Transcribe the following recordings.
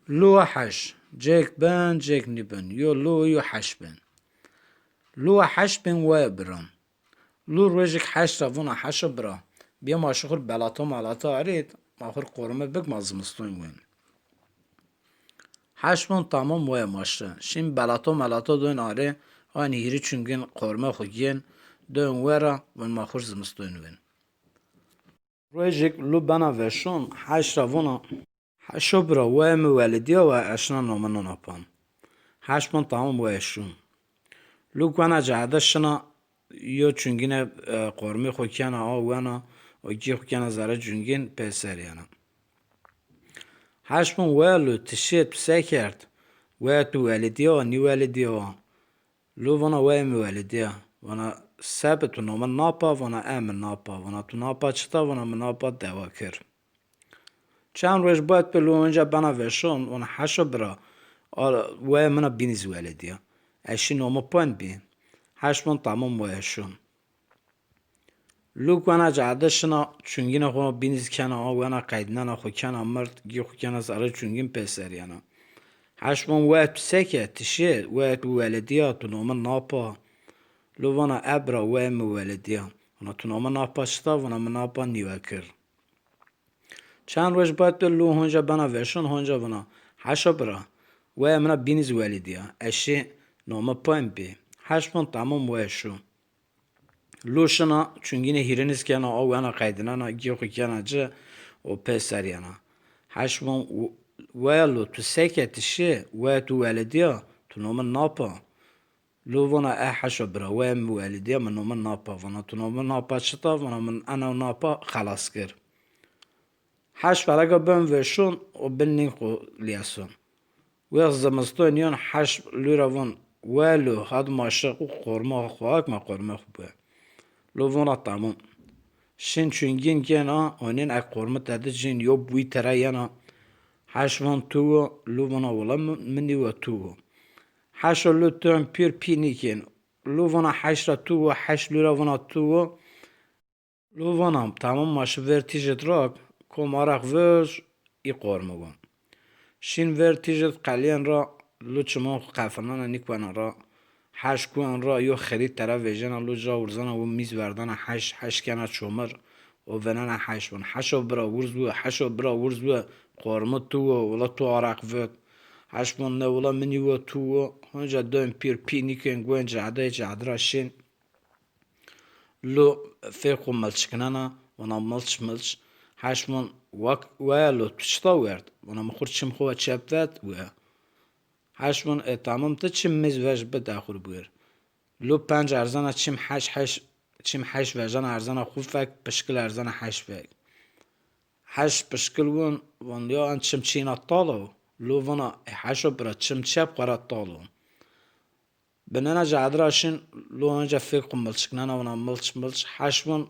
لو حش جيك بن جيك نبن يو لو يو حش بن لو حش بن و برام لو روژک حش رفونا حش برا بیا ماشخور بلاتا مالاتا عرید ماخور قرمه بگ مازمستون وین حش بن تمام و ماشه شین بلاتا مالاتا دوین آره آنی هیری چونگین قرمه خوگین دوین ورا ون ماخور زمستون وین روژک لو بنا وشون حش رفونا حشو برا و مولدیا و اشنا نامنا ناپان حش بن تمام و اشون لو کوانا جهده شنا یو چونگین قرمه خوکیانا آوانا و گی خوکیانا زاره چونگین پیسریانا حشمون ولو تشید پسه کرد و تو والدیا و نی والدیا لو وانا می والدیا وانا سبت تو نامن ناپا وانا امن ناپا وانا تو ناپا چتا وانا من ناپا دوا کر چند روش باید به لو اونجا بنا وشون وانا حشو برا و منا بینیز والدیا اشی نامو پاین بی حشمون تمام وشون لو کوانا جعده شنا چونگین خو بینیز کنا آوانا قیدنا خو کنا مرد گی خو کنا زاره چونگین پیسریانا حشمون وقت پسکه تشه وقت والدیا تو نومن ناپا لو وانا ابرا وهم والدیا وانا تو نومن ناپا شتا وانا من ناپا نیوه کر چند روش باید به لو هنجا بنا وشون هنجا وانا حشا برا و منا بینیز والدیا اشی نومه پایم بی حشمون تمام وشو لوشنا چونگین هیرنیز کنا آوانا قیدنا گی خو کنا جه و پیسریانا حشمون ولو تو سکتشه و تو والدیا تو نومن ناپا لو وانا حشو برا و والدیا من نومن ناپا وانا تو نومن ناپا چتا وانا من انا ناپا خلاص کر حش فرقا بن وشون و بنین خو لیاسون و زمستون یون حش لورا وان ولو هاد ماشق و قرما خواهک ما قرما خوبه لو وانا تمام شین چونگین گنا اونین اک قرمه تده جین یو بوی تره ینا حش وان تو لو وانا ولا منی و تو حش لو تون پیر پینی کن لو وانا حش را تو حش لورا وانا تو لو وانا تمام ماش ورتیجت راک کم آرق وز ای قرمه وان شین ورتیجت قلیان را لو چما قفنان نیکوانا را حش کوان را یو خرید طرف ویژن لو جا ورزن و میز وردن حش کنه چومر و ونن حش ون حشو برا ورز بو حشو برا ورز بو قرمه تو ولا تو عرق ود حش من نه ولا منی و تو هنجا دون پیر پینی کن گوین جعده جعده شین لو فیقو ملچ کنانا ونا ملچ حش من ولو تشتا ورد ونا مخور چم خواه چپ ود و حش من تمام تا چم میز وش بد اخور بویر لو پنج ارزانا چم حش وجان ارزانا خوب فک پشکل ارزانا حش فک حش پشکل ون یا ان چم چینا طالو لو ونا حشو برا چم چپ قرا طالو بنانا جعدراشن لو انجا فيكم ملشكنانا ونا ملش حش ون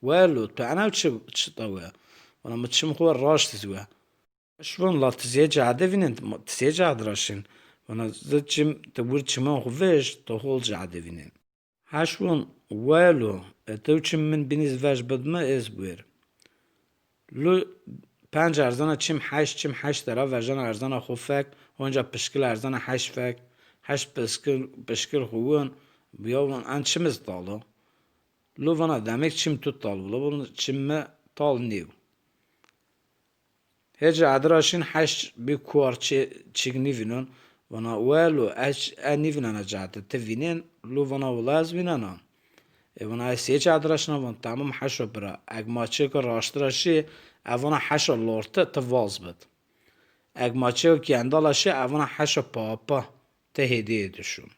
ولو تو انا تشطوه ونا متشم خو الراش تزوه حش ون لا تزيه جعده فينن تزيه جعدراشن ونا زدشم تبور چمان خو فيش تخول جعده فينن حش ون ولو توچم من بنيز فاش بدما از بوير لو پنج ارزانا چم حش طرف وجان ارزانا خو فک اونجا پشکل ارزانا حش فک حش پشکل خوون بیاون ان چمز طالو لو وانا demek çim tut طالو لو وانا çimme طال نیو هج عدراشين حش بكوار چيغني فينون وانا ولو اني فينانا جعده تفينين لو وانا ولاز فينانا وانا سيج عدراشنا وان تمام حشو برا اگ ماچه که راشتراشي اوانا حشو لورته تواز بد اگ ماچه که اندالاشي اوانا حشو پاپا ته هدیه دشون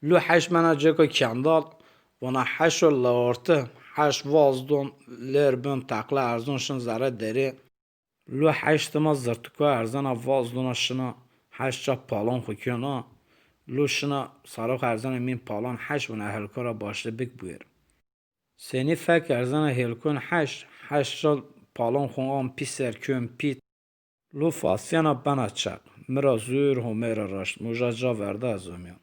لو حش منا جکو کندال وانا حشو لورته حش وازدون لربن تقلا ارزونشن زره دری لو حش تما زرتکو ارزانا وازدونا شنا حش جا پالون خوکیونا لو شنا ساروخ ارزانا مین پالان حش وانا هلکارا باشده بک بویر سنی فک ارزانا هلکون حش جا پالون خون آم پی سرکون پیت لو فاسیانا بنا چک مرا زور و مرا راشت موجا جا ورده از اومیم